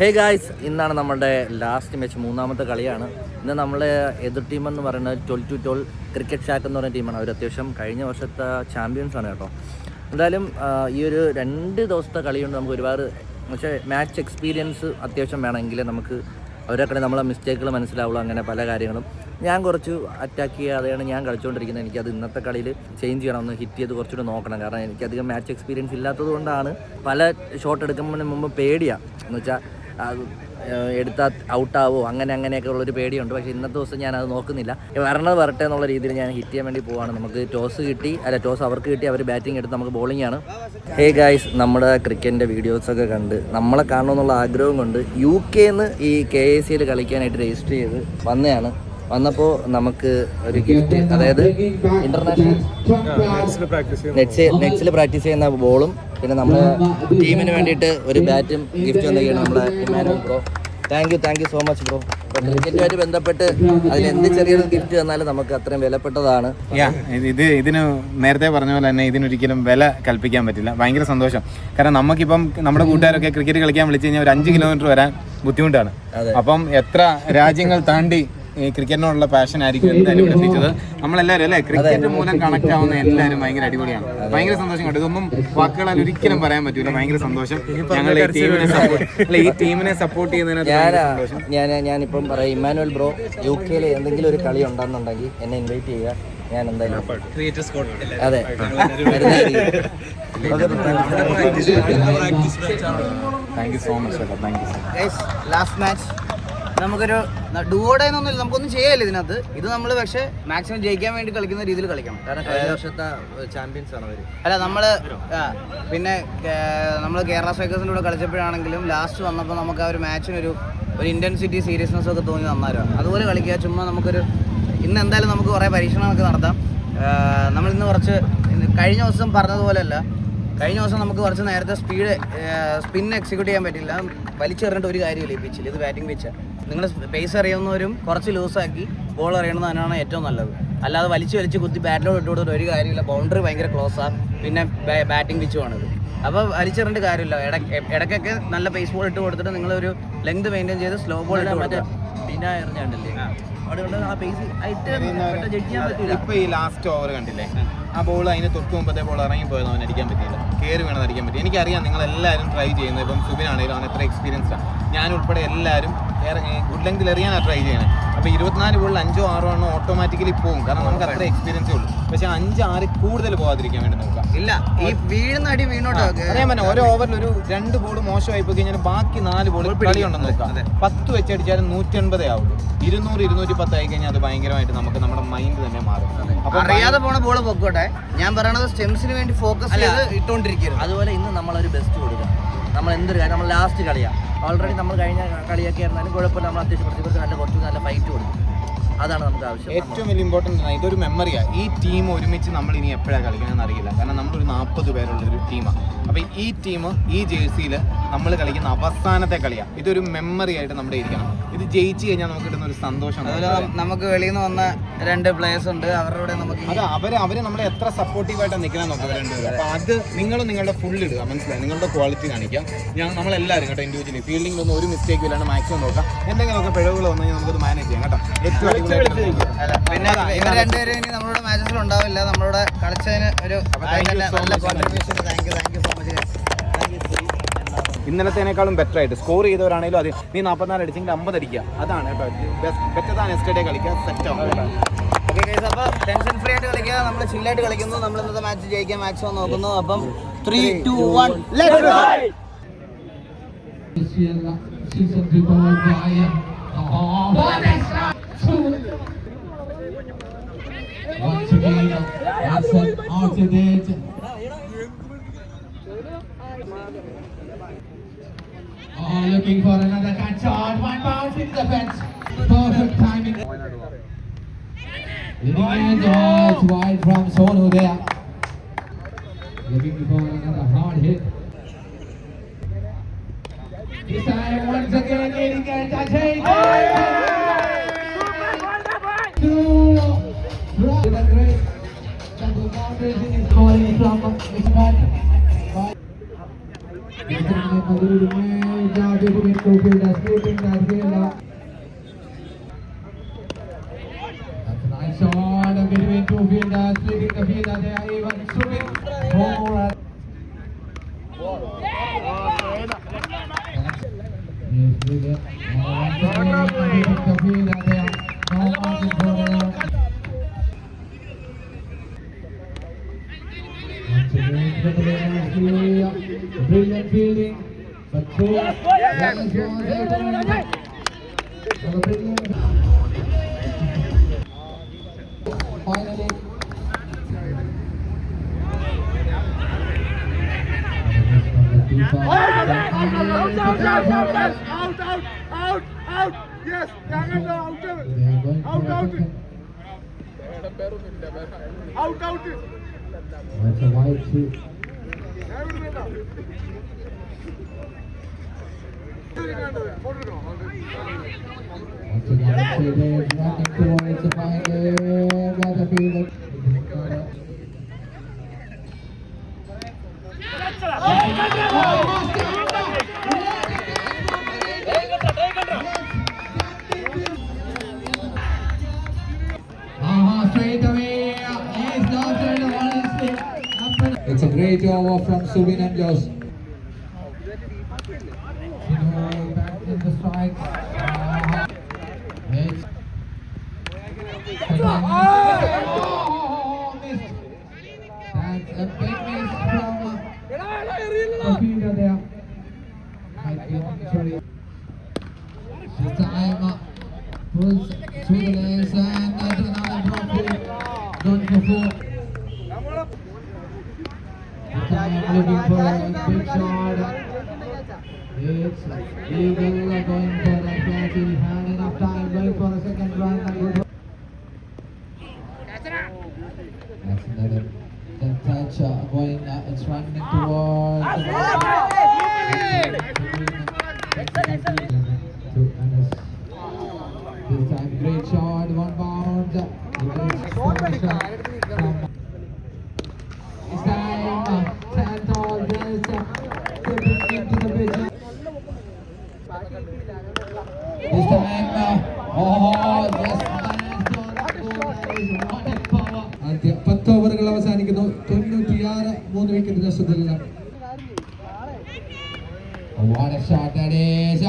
Hey guys, ഇന്നാണ് നമ്മുടെ last match, മൂന്നാമത്തെ കളിയാണ്. ഇന്ന് നമ്മളെ എതിർ ടീമെന്ന് പറയുന്നത് 12-12 ക്രിക്കറ്റ് ഷാക്ക് എന്ന് പറയുന്ന ടീമാണ്. അവർ അത്യാവശ്യം കഴിഞ്ഞ വർഷത്തെ ചാമ്പ്യൻസ് ആണ് കേട്ടോ. എന്തായാലും ഈ ഒരു 2 ദിവസത്തെ കളിയുണ്ട് നമുക്ക് ഒരുപാട്, പക്ഷേ മാച്ച് എക്സ്പീരിയൻസ് അത്യാവശ്യം വേണമെങ്കിൽ നമുക്ക് അവരൊക്കെ നമ്മളെ മിസ്റ്റേക്കുകൾ മനസ്സിലാവുള്ളൂ. അങ്ങനെ പല കാര്യങ്ങളും ഞാൻ കുറച്ച് അറ്റാക്ക് ചെയ്യാതെയാണ് ഞാൻ കളിച്ചുകൊണ്ടിരിക്കുന്നത്. എനിക്കത് ഇന്നത്തെ കളിയിൽ ചേഞ്ച് ചെയ്യണം, ഒന്ന് ഹിറ്റ് ചെയ്ത് കുറച്ചുകൂടി നോക്കണം. കാരണം എനിക്കധികം മാച്ച് എക്സ്പീരിയൻസ് ഇല്ലാത്തത് കൊണ്ടാണ് പല ഷോട്ട് എടുക്കുന്നതിന് മുമ്പ് പേടിയാണ്. എന്ന് വെച്ചാൽ എടുത്താൽ ഔട്ടാവോ അങ്ങനെയൊക്കെ ഉള്ളൊരു പേടിയുണ്ട്. പക്ഷേ ഇന്നത്തെ ദിവസം ഞാനത് നോക്കുന്നില്ല. വരട്ടെ എന്നുള്ള രീതിയിൽ ഞാൻ ഹിറ്റ് ചെയ്യാൻ വേണ്ടി പോവാണ്. നമുക്ക് ടോസ് അവർക്ക് കിട്ടി, അവർ ബാറ്റിംഗ് എടുത്ത് നമുക്ക് ബോളിംഗ് ആണ്. ഹേ ഗായ്സ്, നമ്മുടെ ക്രിക്കറ്റിൻ്റെ വീഡിയോസൊക്കെ കണ്ട് നമ്മളെ കാണണമെന്നുള്ള ആഗ്രഹം കൊണ്ട് UK-ന്ന് ഈ KACL കളിക്കാനായിട്ട് രജിസ്റ്റർ ചെയ്ത് വന്നപ്പോൾ നമുക്ക് ഒരു ഗിഫ്റ്റ്, അതായത് ഇന്റർനാഷണൽ നെറ്റ്സിൽ പ്രാക്ടീസ് ചെയ്യുന്ന ബോളും പിന്നെ നമ്മുടെ ടീമിന് വേണ്ടിയിട്ട് ഒരു ബാറ്റും ഗിഫ്റ്റ് വന്നിരിക്കുകയാണ് നമ്മുടെ Immanuel bro. Thank you so much bro. ക്രിക്കറ്റുമായിട്ട് ബന്ധപ്പെട്ട് അതിലെന്ത് ചെറിയൊരു ഗിഫ്റ്റ് തന്നാലും നമുക്ക് അത്രയും വിലപ്പെട്ടതാണ്. ഇതിന് നേരത്തെ പറഞ്ഞ പോലെ തന്നെ ഇതിനൊരിക്കലും വില കൽപ്പിക്കാൻ പറ്റില്ല. ഭയങ്കര സന്തോഷം. കാരണം നമുക്കിപ്പം നമ്മുടെ കൂട്ടുകാരൊക്കെ ക്രിക്കറ്റ് കളിക്കാൻ വിളിച്ചു കഴിഞ്ഞാൽ ഒരു 5 കിലോമീറ്റർ വരാൻ ബുദ്ധിമുട്ടാണ്. അപ്പം എത്ര രാജ്യങ്ങൾ താണ്ടി ഈ ക്രിക്കറ്റിനോടുള്ള പാഷൻ ആയിരിക്കും എന്തായാലും ഇവിടെ എത്തിച്ചത്. നമ്മളെല്ലാവരും അല്ലേ, ക്രിക്കറ്റ് മൂലം കണക്ട് ആവുന്ന എല്ലാവരും ഭയങ്കര അടിപൊളിയാണ്. ഭയങ്കര സന്തോഷം കേട്ടോ. ഇതൊന്നും വാക്കുകളാൽ ഒരിക്കലും പറയാൻ പറ്റൂല. ഭയങ്കര സന്തോഷം. ഞങ്ങൾ ഈ ടീമിനെ സപ്പോർട്ട് ചെയ്യുന്നതിന് ഞാനിപ്പം പറയാം, ഇമ്മാനുവൽ ബ്രോ UK-യിൽ എന്തെങ്കിലും ഒരു കളി ഉണ്ടെന്നുണ്ടെങ്കിൽ എന്നെ ഇൻവൈറ്റ് ചെയ്യുക. ഞാൻ എന്തായാലും അതെ thank you so much. Last match നമുക്കൊരു ഡുവോടേന്നൊന്നുമില്ല, നമുക്കൊന്നും ചെയ്യാനില്ല ഇതിനകത്ത്. ഇത് നമ്മൾ പക്ഷേ മാക്സിമം ജയിക്കാൻ വേണ്ടി കളിക്കുന്ന രീതിയിൽ കളിക്കണം. കാരണം കഴിഞ്ഞ വർഷത്തെ ചാമ്പ്യൻസ് ആണ് അവർ. അല്ല പിന്നെ നമ്മൾ കേരള സ്ട്രൈക്കേഴ്സിൻ്റെ കൂടെ കളിച്ചപ്പോഴാണെങ്കിലും ലാസ്റ്റ് വന്നപ്പോൾ നമുക്ക് ആ ഒരു മാച്ചിനൊരു ഇൻറ്റൻസിറ്റി സീരിയസ്നെസ് ഒക്കെ തോന്നി നന്നായിരുന്നു. അതുപോലെ കളിക്കുക. ചുമ്മാ നമുക്കൊരു ഇന്ന് എന്തായാലും നമുക്ക് കുറേ പരീക്ഷണങ്ങളൊക്കെ നടത്താം. നമ്മളിന്ന് കുറച്ച് കഴിഞ്ഞ ദിവസം പറഞ്ഞതുപോലെയല്ല, കഴിഞ്ഞ ദിവസം നമുക്ക് കുറച്ച് നേരത്തെ സ്പിൻ എക്സിക്യൂട്ട് ചെയ്യാൻ പറ്റില്ല. വലിച്ചെറിഞ്ഞിട്ട് ഒരു കാര്യമില്ല ഈ പിച്ചിൽ. ഇത് ബാറ്റിംഗ് പിച്ച്. നിങ്ങൾ പേസ് അറിയുന്നവരും കുറച്ച് ലൂസാക്കി ബോൾ എറിയണമെന്ന് തന്നെയാണ് ഏറ്റവും നല്ലത്. അല്ലാതെ വലിച്ച് കുത്തി ബാറ്റിലോട്ട് ഇട്ട് കൊടുത്തിട്ട് ഒരു കാര്യമില്ല. ബൗണ്ടറി ഭയങ്കര ക്ലോസാണ്, പിന്നെ ബാറ്റിംഗ് പിച്ചുമാണിത്. അപ്പോൾ വലിച്ചെറിഞ്ഞിട്ട് കാര്യമില്ല. ഇടയ്ക്കൊക്കെ നല്ല പേസ് ബോൾ ഇട്ട് കൊടുത്തിട്ട് നിങ്ങളൊരു ലെങ്ത് മെയിൻറ്റെയിൻ ചെയ്ത് സ്ലോ ബോൾ ഇട്ട് കൊടുക്കുക. പിന്നെ എറിഞ്ഞാണ്ടല്ലേ അതുകൊണ്ട് ആ പേസ് ഇപ്പൊ ഈ ലാസ്റ്റ് ഓവർ കണ്ടില്ലേ, ആ ബോൾ അതിന് തൊട്ട് മുമ്പത്തെ ബോൾ ഇറങ്ങിപ്പോയത് അവൻ അടിക്കാൻ പറ്റിയില്ല. കയറി വേണം അടിക്കാൻ പറ്റി. എനിക്കറിയാം നിങ്ങളെല്ലാവരും ട്രൈ ചെയ്യുന്നത്. ഇപ്പം സുബിനാണെങ്കിലും അവൻ എത്ര എക്സ്പീരിയൻസാണ്. ഞാനുൾപ്പെടെ എല്ലാവരും ഗുഡ് ലെങ്തിൽ എറിയാനാണ് ട്രൈ ചെയ്യണേ. അപ്പോൾ 24 ബോളിൽ 5-6 ഓട്ടോമാറ്റിക്കലി പോകും. കാരണം നമുക്ക് അത്ര എക്സ്പീരിയൻസേ ഉള്ളൂ. പക്ഷേ 5-6 കൂടുതൽ പോകാതിരിക്കാൻ വേണ്ടി നോക്കാം. ഇല്ല, ഈ വീഴുന്ന അടി വീണോട്ടോ. അറിയാൻ പറ്റും, ഓരോ ഓവറിൽ ഒരു 2 ബോൾ മോശമായി പോയി കഴിഞ്ഞാൽ ബാക്കി 4 ബോൾ കളിയുണ്ടെന്ന് നോക്കാം. 10 വെച്ചടിച്ചാലും 180 ആവുള്ളൂ. 200-210 ആയി കഴിഞ്ഞാൽ അത് ഭയങ്കരമായിട്ട് നമുക്ക് നമ്മുടെ മൈൻഡ് തന്നെ മാറും. അപ്പോൾ അറിയാതെ പോണ ബോൾ പൊക്കോട്ടെ. ഞാൻ പറയണത് സ്റ്റെംസിന് വേണ്ടി ഫോക്കസ് ചെയ്ത് ഇട്ടുകൊണ്ടിരിക്കുന്നത്. അതുപോലെ ഇന്ന് നമ്മളൊരു ബെസ്റ്റ് കൊടുക്കുക. നമ്മൾ എന്തൊരു കാര്യം, നമ്മൾ ലാസ്റ്റ് കളിയാണ്. ഓൾറെഡി നമ്മൾ കഴിഞ്ഞ കളിയൊക്കെ ആയിരുന്നാലും കുഴപ്പമില്ല. നമ്മൾ അത്യാവശ്യം കുറച്ച് നല്ല ഫൈറ്റ് കൊടുക്കും. അതാണ് നമുക്ക് ആവശ്യം. ഏറ്റവും വലിയ ഇമ്പോർട്ടൻ്റ് ആണ്. ഇതൊരു മെമ്മറിയാണ്. ഈ ടീം ഒരുമിച്ച് നമ്മൾ ഇനി എപ്പോഴാണ് കളിക്കണമെന്ന് അറിയില്ല. കാരണം നമ്മളൊരു 40 പേരുള്ളൊരു ടീമാണ്. അപ്പോൾ ഈ ടീം ഈ ജേഴ്സിയിൽ നമ്മൾ കളിക്കുന്ന അവസാനത്തെ കളിയാണ്. ഇതൊരു മെമ്മറി ആയിട്ട് നമ്മുടെ ഇരിക്കണം. ഇത് ജയിച്ചു കഴിഞ്ഞാൽ നമുക്ക് കിട്ടുന്ന ഒരു സന്തോഷമാണ്. അതുപോലെ നമുക്ക് വെളിയിൽ നിന്ന് വന്ന 2 പ്ലേയേഴ്സ് ഉണ്ട്. അവരുടെ നമുക്ക് അവർ നമ്മളെ എത്ര സപ്പോർട്ടീവായിട്ടാണ് നിൽക്കണം നോക്കുക 2 പേര്. അപ്പോൾ അത് നിങ്ങളും നിങ്ങളുടെ ഫുൾ ഇടുക, മനസ്സിലായി, നിങ്ങളുടെ ക്വാളിറ്റി കാണിക്കാം. നമ്മളെല്ലാവരും കേട്ടോ ഇൻഡിവിജ്വലി ഫീൽഡിങ്ങിലൊന്നും ഒരു മിസ്റ്റേക്ക് ഇല്ലാണ്ട് മാക്സിമം നോക്കാം. എന്തെങ്കിലുമൊക്കെ പിഴവുകൾ വന്നു കഴിഞ്ഞാൽ നമുക്കത് മാനേജ് ചെയ്യാം കേട്ടോ. ഏറ്റവും പിന്നെ ഇവർ 2 പേരും ഇനി നമ്മളുടെ മാച്ചസിൽ ഉണ്ടാവില്ല. നമ്മളോട് കളിച്ചതിന് ഒരു നല്ല contribution. Thank you so much. ഇന്നലത്തേനേക്കാളും ബെറ്റർ ആയിട്ട് സ്കോർ ചെയ്തവരാണെങ്കിലും അത് നീ 44 അടിച്ചെങ്കിൽ 50 അടിക്കുക. അതാണ് ബെറ്റർ താൻ യെസ്റ്റർഡേ കളിക്കുക. സെറ്റ് ആവും. ഓക്കെ ഗൈസ്, അപ്പോൾ ടെൻഷൻ ഫ്രീ ആയിട്ട് കളിക്കുക. നമ്മൾ ചില്ലായിട്ട് കളിക്കുന്നു. നമ്മൾ ഇന്നത്തെ മാച്ച് ജയിക്കാൻ മാക്സിമം നോക്കുന്നു. അപ്പം 3, 2, 1 let's go. Once again, that's an alternate. Looking for another cut shot. 1 bounce in the fence. Perfect timing. Leading it's wide from Sonu there. Looking for another hard hit. This time, once again, getting a touch. between two fielders, keeping that fielder. That's a nice shot between two fielders, splitting the fielder. They are even swimming forward. Yes, with it. Once again, splitting the fielder. They are now marching forward. Once again, brilliant fielding, but through brilliant. Finally, out. Yes, out. that's a wide shoot. Once again, it is running towards the final battlefield. Straight away, he's not trying to honestly. It's a great over from Subin and Jos. Back in the strike. It's missed. That's a big miss from the fielder there. Might be sorry. This time pulls through the legs and that's another drop field. Done for four. This time looking for a big shot. It's Eagle going for that catch. He had enough time going for a second run. That's another touch going. It's running towards the to Anas. This time great shot, one bounce. This time Santol just tipping into the pitch. This time, just managed on what a power. ആദ്യ 10 ഓവറുകൾ അവസാനിക്കുന്നു. 96 3 wicket നഷ്ടത്തിലുള്ള. What a shot that is.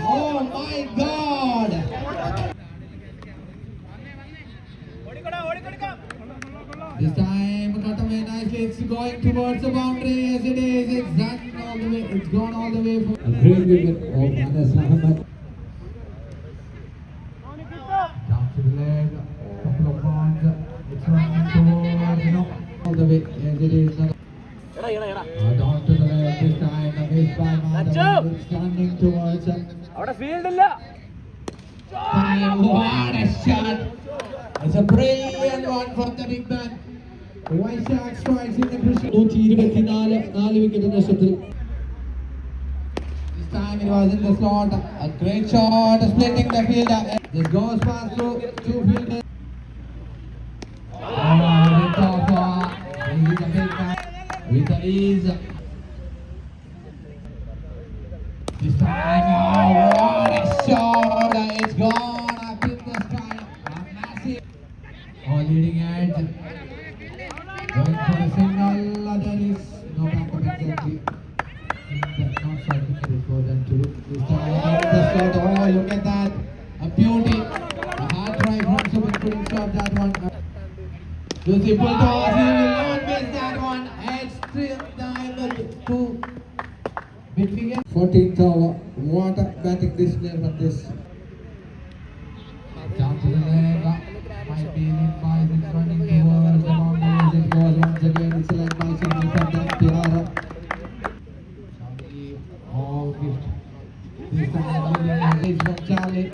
Oh my God! This time cut away nicely. It's going towards the boundary. Yes, it is. It's done all the way. It's gone all the way. A great wicket of Anas Ahmed. Down to the leg. Couple of runs. It's running towards all the way. Yes, it is. Down to the leg this time. Missed by Madhav. It's turning towards. What a shot! It's a brilliant one from the big man. White Shark strikes in the pressure. 124 wicket നഷ്ടത്തിൽ. This time it was in the slot. A great shot, splitting the fielder. This goes past through two fielders. It's off. He's a big man with the ease. This time, what a shot! It's gone up in the sky. A massive. Leading edge. Going for a single. There is no backup exactly. Not striking it for them to look. This time, the slot. Oh, look at that. A beauty. A hard try from Subin couldn't stop that one. Beautiful toss. He will not miss that one. Extreme time to 14th over. What a batting display from this. Down to the leg. Might be in by it's running towards the boundaries. It goes once again. It's a leg by signal from the Tiara. Oh, gift. This time leading is from Charlie.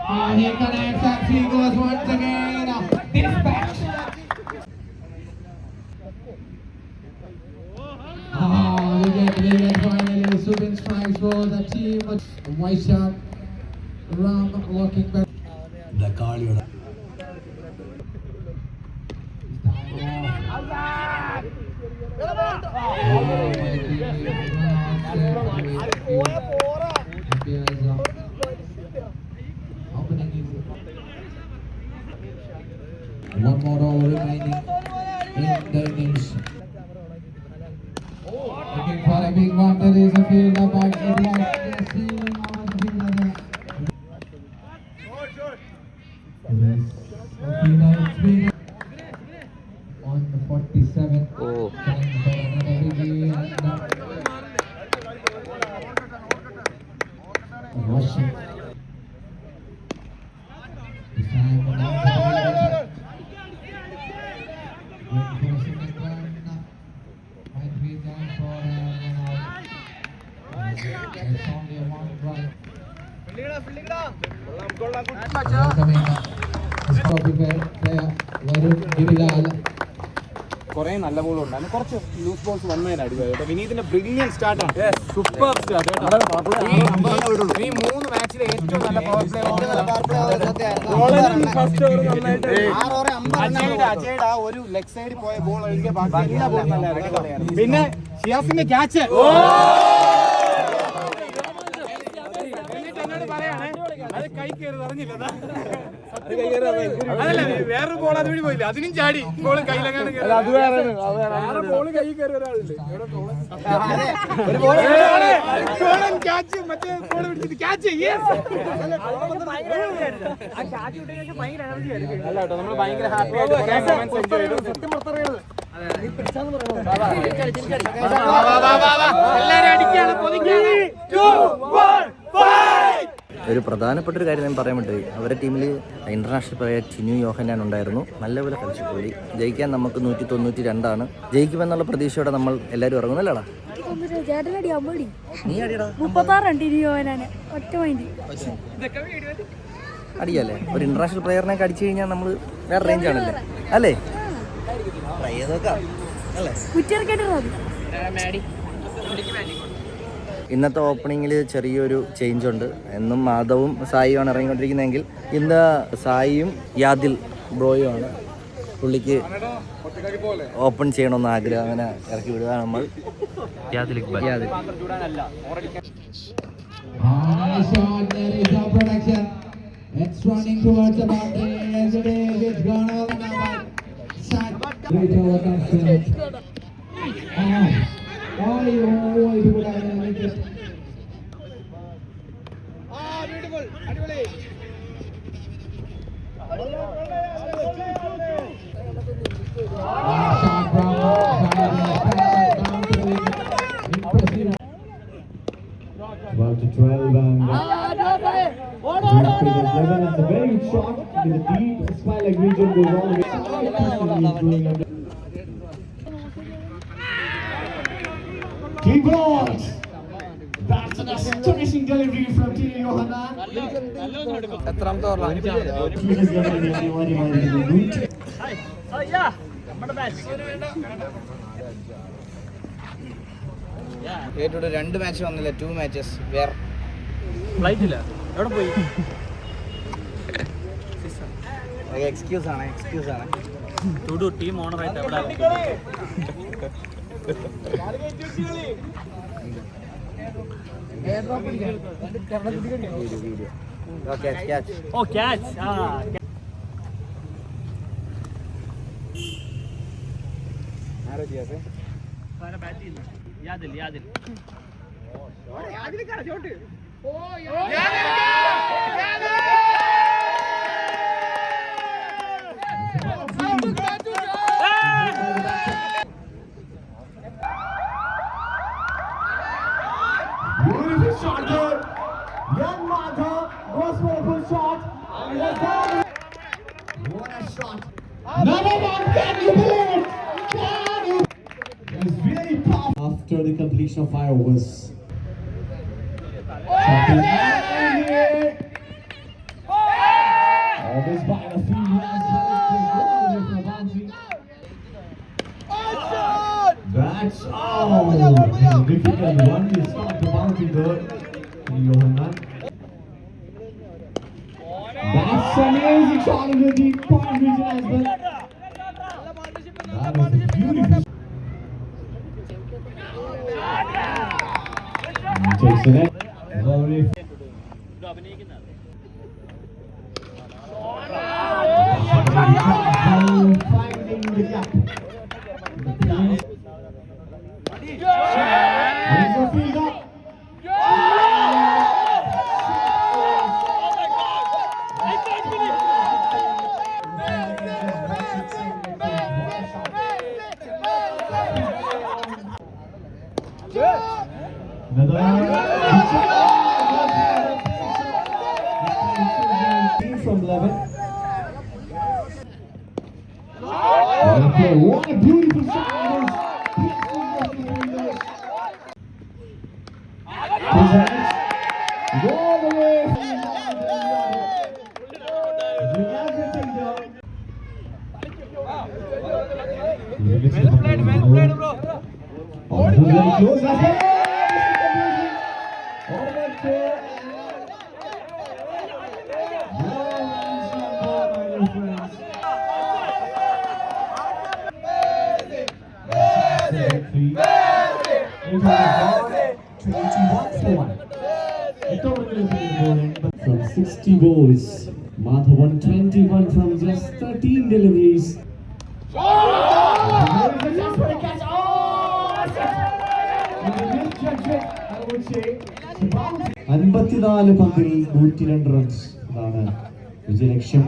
He connects and he goes once again. Dispatch. We get finally Subin strikes for the team. Vaishak Ram walking back. The Kaliyoda. One more over remaining in the innings. Looking for a big one. There is a field up by Edward. On the 47. Oh. Rushing. This time might be down for it's only a one run. കുറെ നല്ല ball ഉണ്ടായിരുന്നു, കുറച്ച് loose balls വന്നതിന് അടിപൊളി കേട്ടോ. വിനീതിന്റെ brilliant സ്റ്റാർട്ടാണ്, super start കേട്ടോ. ഈ 3 മാച്ചിലെ ഏറ്റവും നല്ല പവർ പ്ലേ അജയുടെ ആ ഒരു ലെഗ് സൈഡിൽ പോയ ബോൾ ഒഴികെ ബാക്കി എല്ലാ ബോളും നല്ലതായിരുന്നു. പിന്നെ ഷിയാസിന്റെ ക്യാച്ച് എന്നിട്ട് എന്നോട് പറയാണേ അത് കൈ കയറി അറിഞ്ഞില്ല. അതല്ല, വേറൊരു ബോൾ അതുവഴി പോയില്ല, അതിനും ചാടി ബോൾ കയ്യിലെങ്ങാണ് ക്യാച്ച് മറ്റേ ബോൾ പിടിച്ചിട്ട് ക്യാച്ച് അല്ല കേട്ടോ. നമ്മൾ ഭയങ്കര ഹാപ്പി ആയിട്ട് എല്ലാരും അടിക്കാണ് പൊതിക്കാണ്. ഒരു പ്രധാനപ്പെട്ട ഒരു കാര്യം ഞാൻ പറയാൻ പറ്റും, അവരുടെ ടീമിൽ ഇന്റർനാഷണൽ പ്ലെയർ ചിനു യോഹന്നാൻ ഉണ്ടായിരുന്നു. നല്ലപോലെ കളിച്ചു പോയി. ജയിക്കാൻ നമുക്ക് 192 ജയിക്കുമെന്നുള്ള പ്രതീക്ഷയോടെ നമ്മൾ എല്ലാവരും ഇറങ്ങുന്നല്ലേടാ. നീ അടിയടാ, അടിയല്ലേ. ഒരു ഇന്റർനാഷണൽ പ്ലെയറിനെ അടിച്ചു കഴിഞ്ഞാൽ നമ്മൾ വേറെ റേഞ്ച് ആണല്ലേ, അല്ലേ? ട്രൈ ചെയ്ത് നോക്കാം അല്ലേ. ഇന്നത്തെ ഓപ്പണിങ്ങിൽ ചെറിയൊരു ചേഞ്ച് ഉണ്ട്. എന്നും മാധവും സായിയുമാണ് ഇറങ്ങിക്കൊണ്ടിരിക്കുന്നതെങ്കിൽ ഇന്ന് സായിയും യാദിൽ ബ്രോയുമാണ്. പുള്ളിക്ക് ഓപ്പൺ ചെയ്യണമെന്ന് ആഗ്രഹം, അങ്ങനെ ഇറക്കി വിടുക നമ്മൾ. Yadil It's running towards the boundary as it is. It's gone over now. Great over confidence. Oh, he would have made it. Beautiful. Adivali. Shot from impressive. 12 to 12 and it's a very good shot with a deep smile like region goes all the way. Deep balls. That's an astonishing delivery from Tino Yohannan. ഏറ്റവും 2 match വന്നില്ല, 2 matches വേറെ ഫ്ലൈറ്റില്ല. എവിടെ പോയി? Excuse ആണ്. Team ഓണറായിട്ട് എവിടെ ഓ catch. യാദിൽ Beautiful shot there. Young Madha goes for a full shot. What a shot. Number 1, can you believe it? Can you? It's really tough. After the completion of fireworks. Shot That's amazing shot in the deep point region as well. That was a beautiful. He takes the net. Lovely. Finding the gap. There's a field up. From 11. What a beautiful shot! All the way. Very close. From 60 balls, Madhavan 21 from just 13 deliveries. 54 പന്തിൽ 102 runs ആണ് വിജയലക്ഷ്യം.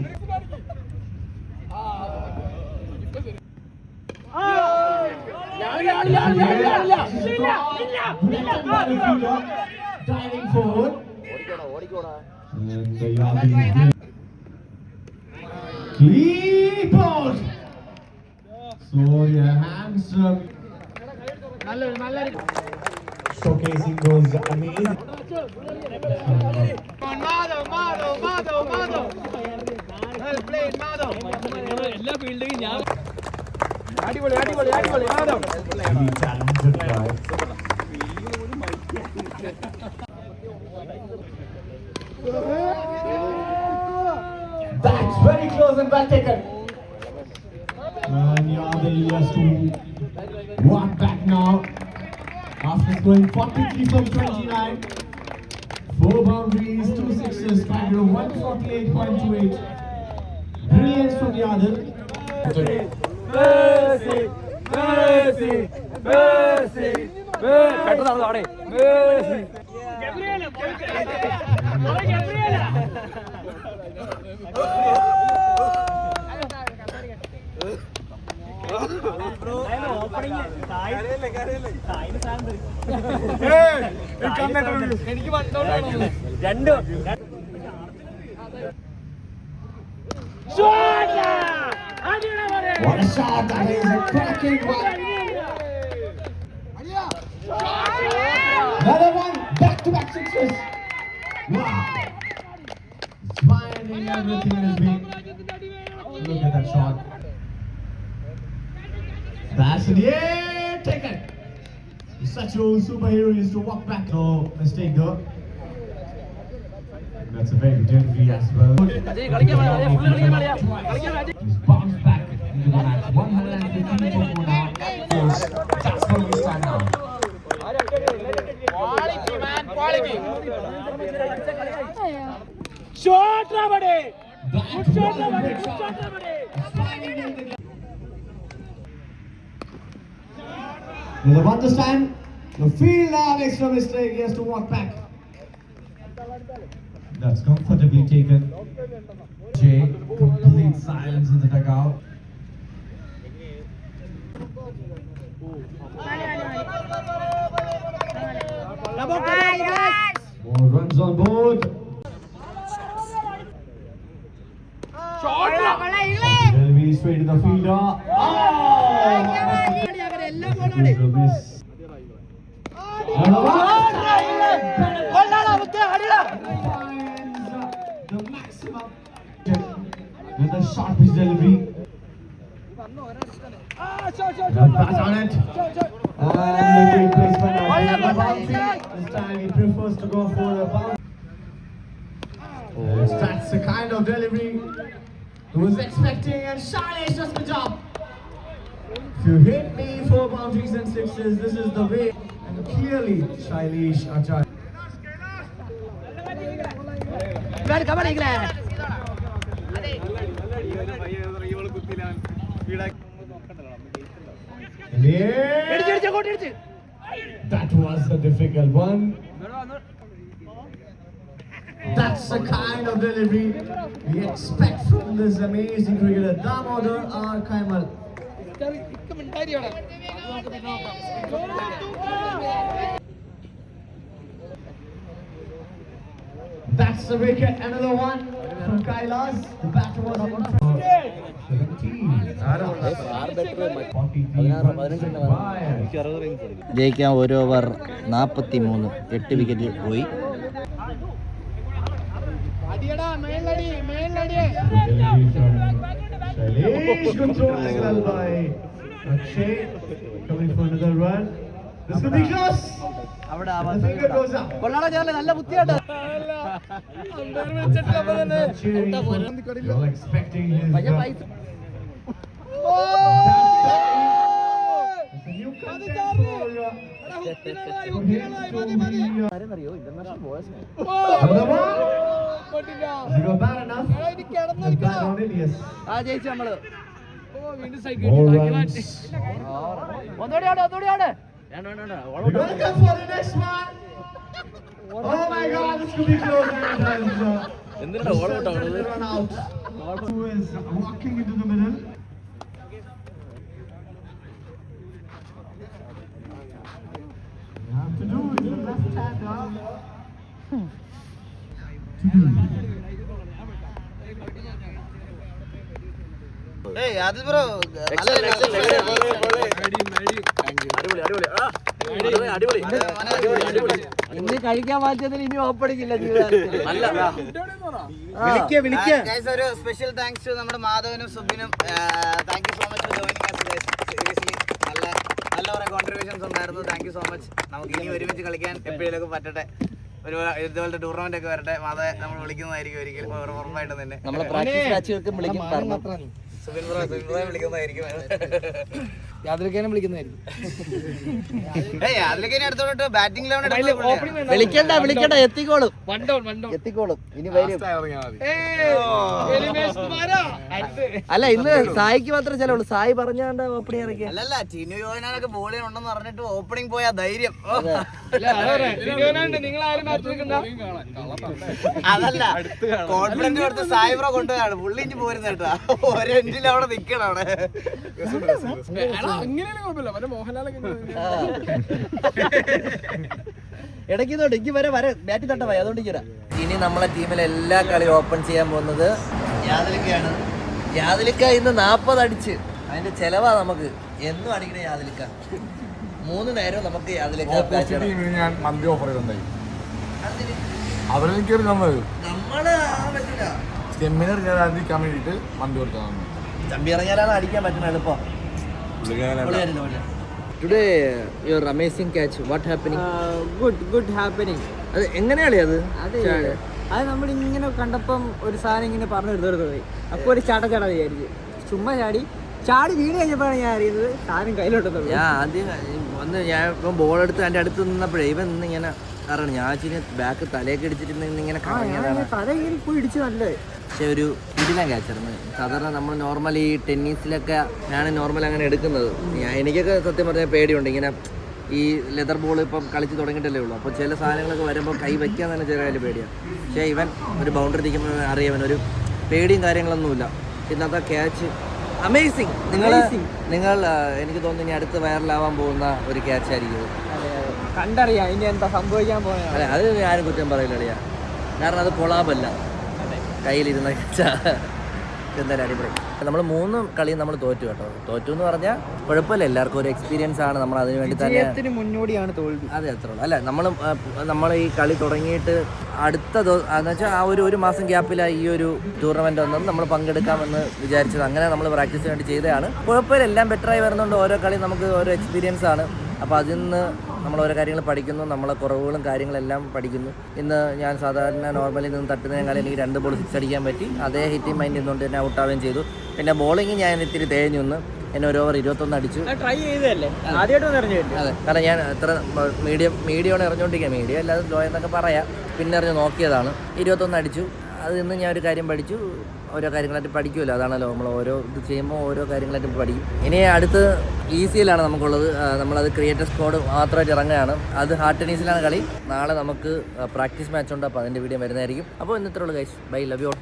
Diving forward. And the yard is keep out. So your hands showcasing those amazing. Madhav. Well played, Madhav. അടിപൊളി Madhav. Really talented guy. That's very close and well taken. And Yadil has to walk back now after scoring 43 from 29. 4 boundaries, 2 sixes, target of 148.28. Brilliance from Yadil. What a shot! That is a cracking one. Another one, back-to-back sixes. Wow! Finding everything in his beat. Look at that shot. That's it. Yeah, take it. Such a superhero used to walk back. No mistake though. That's a very delivery as well. He's bounced back into the match. 115 for now. Force. That's where we stand now. Quality, man, quality. Shot, Rabade. Good shot, Rabade. You'll understand. The field out extra mistake. He has to walk back. That's comfortably taken. Jay, complete silence in the dugout. More runs on board. Will be straight to the fielder. Oh! The maximum with a sharp pitch delivery. Pass on it. And the great placement of the boundary. This time he prefers to go for a boundary. That's the kind of delivery who was expecting, and Shailesh does the job. If you hit me 4 boundaries and sixes, this is the way. And clearly, Shailesh Acharya. Yeah. That was a difficult one. That's the kind of delivery we expect from this amazing cricketer, Damodar R. Kaimal. That's the wicket, another one from Kailas. The batter was in front. 17. ജയിക്കാൻ 1 over 43, 8 wicket പോയി. Shailesh, good throw angle by Akshay, coming for another run. This could be close. The finger goes up. നല്ല ബുദ്ധിയാണ്. You're expecting his it's a new content for another one. Is it bad enough? It's bad on it, yes. ജയിച്ചു നമ്മള്. More runs. ഒന്നുകൂടിയാണ്. We're gonna come for the next one. Oh my God, this could be close. And run out. Who is walking into the middle? You have to do it with the left hand up. ഏയ് അത് bro ഇന്ന് കഴിക്കാൻ പറ്റിയതിൽ ഇനി ഓപ്പണിക്കില്ല. ഒരു special thanks നമ്മുടെ മാധവനും സുബിനും. Thank you so much for joining us guys. Seriously നല്ല കുറെ കോൺട്രിബ്യൂഷൻസ് ഉണ്ടായിരുന്നു. Thank you so much. നമുക്ക് ഇനി ഒരുമിച്ച് കളിക്കാൻ എപ്പോഴേലൊക്കെ പറ്റട്ടെ. ഒരു ഇതുപോലത്തെ ടൂർണമെന്റ് ഒക്കെ വരട്ടെ. മാധവ നമ്മൾ വിളിക്കുന്നതായിരിക്കും ഒരിക്കലും ഉറപ്പായിട്ടും തന്നെ. നമ്മളെ പ്രാക്ടീസ് മാച്ചുകൾക്ക് വിളിക്കും. സുബിൻ ബ്രോ വിളിക്കുന്നതായിരിക്കും. യാതൊരുക്കാനും വിളിക്കുന്നതായിരിക്കും. അതിലേക്ക് അടുത്തോട്ട് ബാറ്റിംഗ് ലെവൻ വിളിക്കണ്ട എത്തിക്കോളും. ഇനി വരും. അല്ല ഇന്ന് സായിക്ക് മാത്രമേ ചിലവുള്ളൂ. സായി പറഞ്ഞാണ്ട് ഓപ്പണിംഗ് ഇറക്കിയ അല്ലല്ല ചിന്നു യോഹനാനൊക്കെ ബോൾ ഉണ്ടെന്ന് പറഞ്ഞിട്ട് ഓപ്പണിംഗ് പോയാ ധൈര്യം. അതല്ല കോൺഫിഡൻസ് കൊടുത്ത് സായി ബ്രോ കൊണ്ടുപോയാണ്. പുള്ളി ഇഞ്ചി പോരുന്ന കേട്ടാ. ഒരെഞ്ചിൽ അവിടെ നിക്കണം അവിടെ. ഇടയ്ക്കുന്നുണ്ട് എനിക്ക് വരെ ബാറ്റ് തട്ട പോയി. അതുകൊണ്ട് ഇനി നമ്മളെ ടീമിലെ എല്ലാ കളി ഓപ്പൺ ചെയ്യാൻ പോകുന്നത് യാദലിക്കയാണ്. യാദലിക്ക ഇന്ന് 40 അടിച്ച്. അതിന്റെ ചെലവാ നമുക്ക് എന്നും അടിക്കണേ യാദലിക്ക. 3 നേരം നമുക്ക് യാദലിക്ക ഞാൻ മന്തി ഓഫർ ചെയ്തിട്ടുണ്ടായി. അവരെനിക്ക് നമ്മള് സ്റ്റെമ്മിനർ കയറാതിരിക്കാൻ വേണ്ടിട്ട് മന്തി കൊടുക്കാൻ ചമ്പി ഇറങ്ങിയാലാണ് അടിക്കാൻ പറ്റുന്നത് എളുപ്പം. Today your amazing catch. What happening? Good happening. അത് എങ്ങനെയാണ് അത്? അത് നമ്മളിങ്ങനെ കണ്ടപ്പം ഒരു സാധനം ഇങ്ങനെ പറഞ്ഞു എടുത്തെടുത്ത് പോയി. അപ്പോൾ ഒരു ചാട വിചാരിച്ചു. ചുമ്മാ ചാടി വീണ് കഴിഞ്ഞപ്പോഴാണ് ഞാൻ അറിയുന്നത് സാധനം കയ്യിലോട്ട്. ഞാൻ ആദ്യം വന്ന് ഞാൻ ഇപ്പം ബോൾ എടുത്ത് എൻ്റെ അടുത്ത് നിന്നപ്പോഴേ ഇവൻ നിന്ന് ഇങ്ങനെ കാരണം ഞാൻ ചിന് ബാക്ക് തലയൊക്കെ ഇടിച്ചിട്ട് ഇങ്ങനെ തല ഇങ്ങനെ പോയി ഇടിച്ച് നല്ലത്. പക്ഷെ ഒരു കിടിലൻ ക്യാച്ചായിരുന്നു. സാധാരണ നമ്മൾ നോർമലി ടെന്നീസിലൊക്കെ ഞാൻ നോർമൽ അങ്ങനെ എടുക്കുന്നത്. എനിക്കൊക്കെ സത്യം പറഞ്ഞാൽ പേടിയുണ്ട്. ഇങ്ങനെ ഈ ലെതർ ബോൾ ഇപ്പം കളിച്ച് തുടങ്ങിയിട്ടല്ലേ ഉള്ളൂ. അപ്പോൾ ചില സാധനങ്ങളൊക്കെ വരുമ്പോൾ കൈ വയ്ക്കാൻ തന്നെ ചെറിയ പേടിയാണ്. പക്ഷേ ഇവൻ ഒരു ബൗണ്ടറി ഇരിക്കുമ്പോൾ അറിയാൻ ഒരു പേടിയും കാര്യങ്ങളൊന്നുമില്ല. ഇന്നത്തെ ക്യാച്ച് അമേസിങ്. നിങ്ങൾ എനിക്ക് തോന്നുന്നു ഇനി അടുത്ത് വൈറലാവാൻ പോകുന്ന ഒരു ക്യാച്ച് ആയിരിക്കും. കണ്ടറിയാം ഇനി എന്താ സംഭവിക്കാൻ പോകുന്നത്. അതെ അത് ആരും കുറ്റം പറയില്ല അളിയാ. കാരണം അത് കൊളാബല്ല, കയ്യിലിരുന്ന ക്യാച്ച. എന്തായാലും അടിപൊളി. നമ്മൾ 3 കളിയും നമ്മൾ തോറ്റു തോറ്റു എന്ന് പറഞ്ഞാൽ കുഴപ്പമില്ല. എല്ലാവർക്കും ഒരു എക്സ്പീരിയൻസ് ആണ്. നമ്മൾ അതിന് വേണ്ടി തന്നെ മുന്നോടിയാണ് തോൽവി. അതെ അത്ര ഉള്ളൂ. അല്ല നമ്മൾ ഈ കളി തുടങ്ങിയിട്ട് അടുത്ത എന്ന് വെച്ചാൽ ആ ഒരു മാസം ഗ്യാപ്പിലായി ഈ ഒരു ടൂർണമെന്റ് ഒന്നും നമ്മൾ പങ്കെടുക്കാമെന്ന് വിചാരിച്ചത്. അങ്ങനെ നമ്മൾ പ്രാക്ടീസിന് വേണ്ടി ചെയ്തതാണ്. കുഴപ്പമില്ല, എല്ലാം ബെറ്ററായി വരുന്നുണ്ട്. ഓരോ കളി നമുക്ക് ഓരോ എക്സ്പീരിയൻസ് ആണ്. അപ്പോൾ അതിൽ നിന്ന് നമ്മൾ ഓരോ കാര്യങ്ങൾ പഠിക്കുന്നു, നമ്മളെ കുറവുകളും കാര്യങ്ങളെല്ലാം പഠിക്കുന്നു. ഇന്ന് ഞാൻ സാധാരണ നോർമലി നിന്ന് തട്ടുന്നതിനേക്കാളും എനിക്ക് 2 ബോൾ 6 അടിക്കാൻ പറ്റി. അതേ ഹിറ്റിംഗ് മൈൻഡ് നിന്നുകൊണ്ട് തന്നെ ഔട്ടാവുകയും ചെയ്തു. പിന്നെ ബോളിങ് ഞാൻ ഇത്തിരി തേഞ്ഞു നിന്ന് എന്നെ ഒരു ഓവർ 21 അടിച്ചു. ട്രൈ ചെയ്തതല്ലേ, ആദ്യമായിട്ടൊന്നും എറിഞ്ഞു. അതെ, കാരണം ഞാൻ എത്ര മീഡിയമാണ് എറിഞ്ഞുകൊണ്ടിരിക്കുക, മീഡിയം അല്ലാതെ ലോ എന്നൊക്കെ പറയാം. പിന്നെ എറിഞ്ഞ് നോക്കിയതാണ്, 21 അടിച്ചു. അതിൽ നിന്ന് ഞാൻ ഒരു കാര്യം പഠിച്ചു, ഓരോ കാര്യങ്ങളായിട്ട് പഠിക്കുമല്ലോ, അതാണല്ലോ നമ്മൾ ഓരോ ഇത് ചെയ്യുമ്പോൾ ഓരോ കാര്യങ്ങളായിട്ട് പഠിക്കും. ഇനി അടുത്ത് ഈസിയിലാണ് നമുക്കുള്ളത്. നമ്മളത് ക്രിയേറ്റർ സ്ക്വാഡ് മാത്രമായിട്ട് ഇറങ്ങുകയാണ്. അത് ഹാർഡ് ടെന്നീസിലാണ് കളി. നാളെ നമുക്ക് പ്രാക്ടീസ് മാച്ച് ഉണ്ട്, അപ്പോൾ അതിൻ്റെ വീഡിയോ വരുന്നതായിരിക്കും. അപ്പോൾ ഇന്നത്തെ ഉള്ളൂ guys. Bye, love you all.